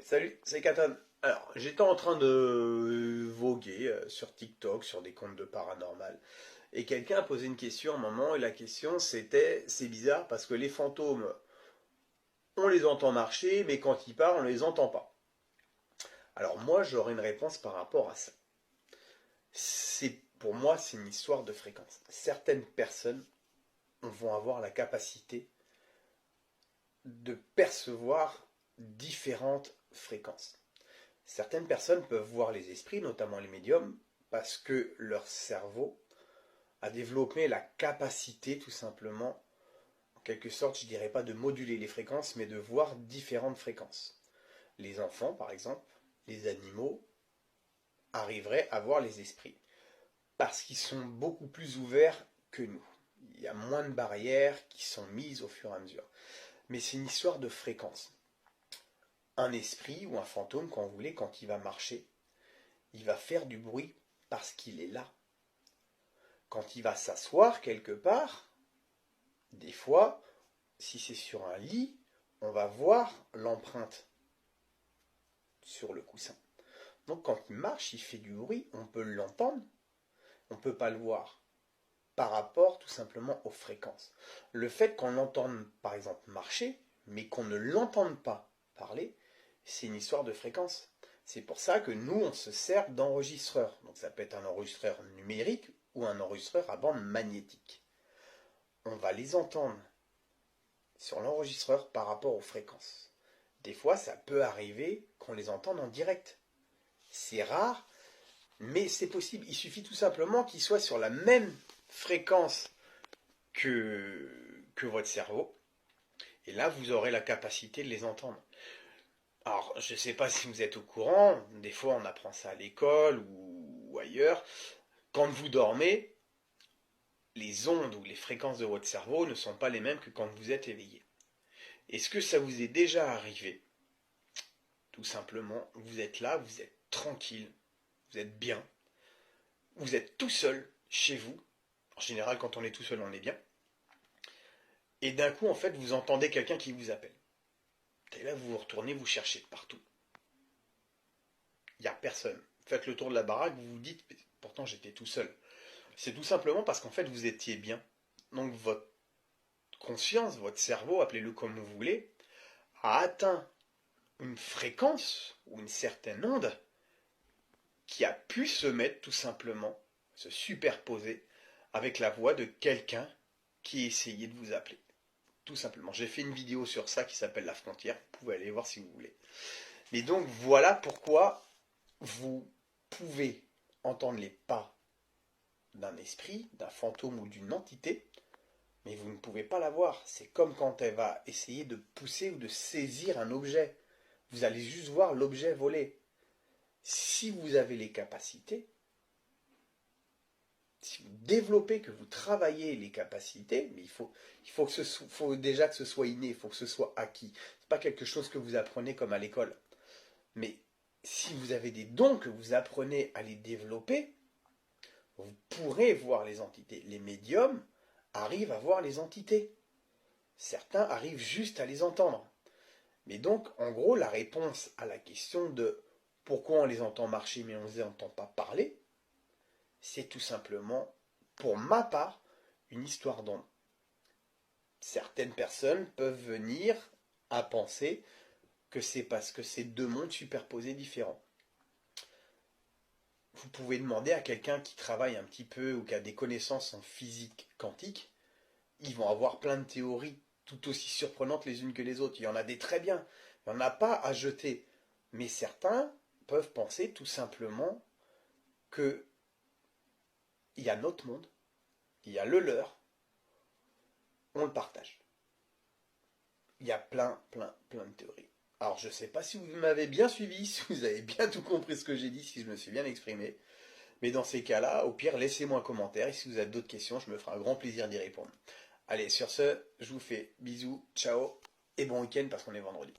Salut, c'est Katan. Alors, j'étais en train de voguer sur TikTok, sur des comptes de paranormal, et quelqu'un a posé une question à un moment, et la question c'était, c'est bizarre parce que les fantômes, on les entend marcher, mais quand ils parlent, on les entend pas. Alors moi, j'aurais une réponse par rapport à ça. Pour moi, c'est une histoire de fréquence. Certaines personnes vont avoir la capacité de percevoir différentes fréquences. Certaines personnes peuvent voir les esprits, notamment les médiums, parce que leur cerveau a développé la capacité, tout simplement, en quelque sorte, je dirais pas de moduler les fréquences, mais de voir différentes fréquences. Les enfants, par exemple, les animaux, arriveraient à voir les esprits, parce qu'ils sont beaucoup plus ouverts que nous. Il y a moins de barrières qui sont mises au fur et à mesure. Mais c'est une histoire de fréquence. Un esprit ou un fantôme, quand vous voulez, quand il va marcher, il va faire du bruit parce qu'il est là. Quand il va s'asseoir quelque part, des fois, si c'est sur un lit, on va voir l'empreinte sur le coussin. Donc quand il marche, il fait du bruit, on peut l'entendre, on ne peut pas le voir par rapport tout simplement aux fréquences. Le fait qu'on l'entende par exemple marcher, mais qu'on ne l'entende pas parler, c'est une histoire de fréquence. C'est pour ça que nous, on se sert d'enregistreurs. Donc ça peut être un enregistreur numérique ou un enregistreur à bande magnétique. On va les entendre sur l'enregistreur par rapport aux fréquences. Des fois, ça peut arriver qu'on les entende en direct. C'est rare, mais c'est possible. Il suffit tout simplement qu'ils soient sur la même fréquence que votre cerveau. Et là, vous aurez la capacité de les entendre. Alors, je ne sais pas si vous êtes au courant, des fois on apprend ça à l'école ou ailleurs. Quand vous dormez, les ondes ou les fréquences de votre cerveau ne sont pas les mêmes que quand vous êtes éveillé. Est-ce que ça vous est déjà arrivé? Tout simplement, vous êtes là, vous êtes tranquille, vous êtes bien, vous êtes tout seul chez vous. En général, quand on est tout seul, on est bien. Et d'un coup, en fait, vous entendez quelqu'un qui vous appelle. Et là, vous vous retournez, vous cherchez de partout. Il n'y a personne. Faites le tour de la baraque, vous vous dites, pourtant j'étais tout seul. C'est tout simplement parce qu'en fait, vous étiez bien. Donc votre conscience, votre cerveau, appelez-le comme vous voulez, a atteint une fréquence ou une certaine onde qui a pu se mettre tout simplement, se superposer avec la voix de quelqu'un qui essayait de vous appeler. Tout simplement. J'ai fait une vidéo sur ça qui s'appelle La Frontière. Vous pouvez aller voir si vous voulez. Mais donc voilà pourquoi vous pouvez entendre les pas d'un esprit, d'un fantôme ou d'une entité, mais vous ne pouvez pas la voir. C'est comme quand elle va essayer de pousser ou de saisir un objet. Vous allez juste voir l'objet voler. Si vous avez les capacités, si vous développez, que vous travaillez les capacités, mais faut déjà que ce soit inné, il faut que ce soit acquis. Ce n'est pas quelque chose que vous apprenez comme à l'école. Mais si vous avez des dons que vous apprenez à les développer, vous pourrez voir les entités. Les médiums arrivent à voir les entités. Certains arrivent juste à les entendre. Mais donc, en gros, la réponse à la question de pourquoi on les entend marcher mais on ne les entend pas parler, c'est tout simplement, pour ma part, une histoire d'onde. Certaines personnes peuvent venir à penser que c'est parce que c'est deux mondes superposés différents. Vous pouvez demander à quelqu'un qui travaille un petit peu ou qui a des connaissances en physique quantique, ils vont avoir plein de théories tout aussi surprenantes les unes que les autres. Il y en a des très bien, il n'y en a pas à jeter. Mais certains peuvent penser tout simplement que il y a notre monde, il y a le leur, on le partage. Il y a plein de théories. Alors je ne sais pas si vous m'avez bien suivi, si vous avez bien tout compris ce que j'ai dit, si je me suis bien exprimé. Mais dans ces cas-là, au pire, laissez-moi un commentaire. Et si vous avez d'autres questions, je me ferai un grand plaisir d'y répondre. Allez, sur ce, je vous fais bisous, ciao, et bon week-end parce qu'on est vendredi.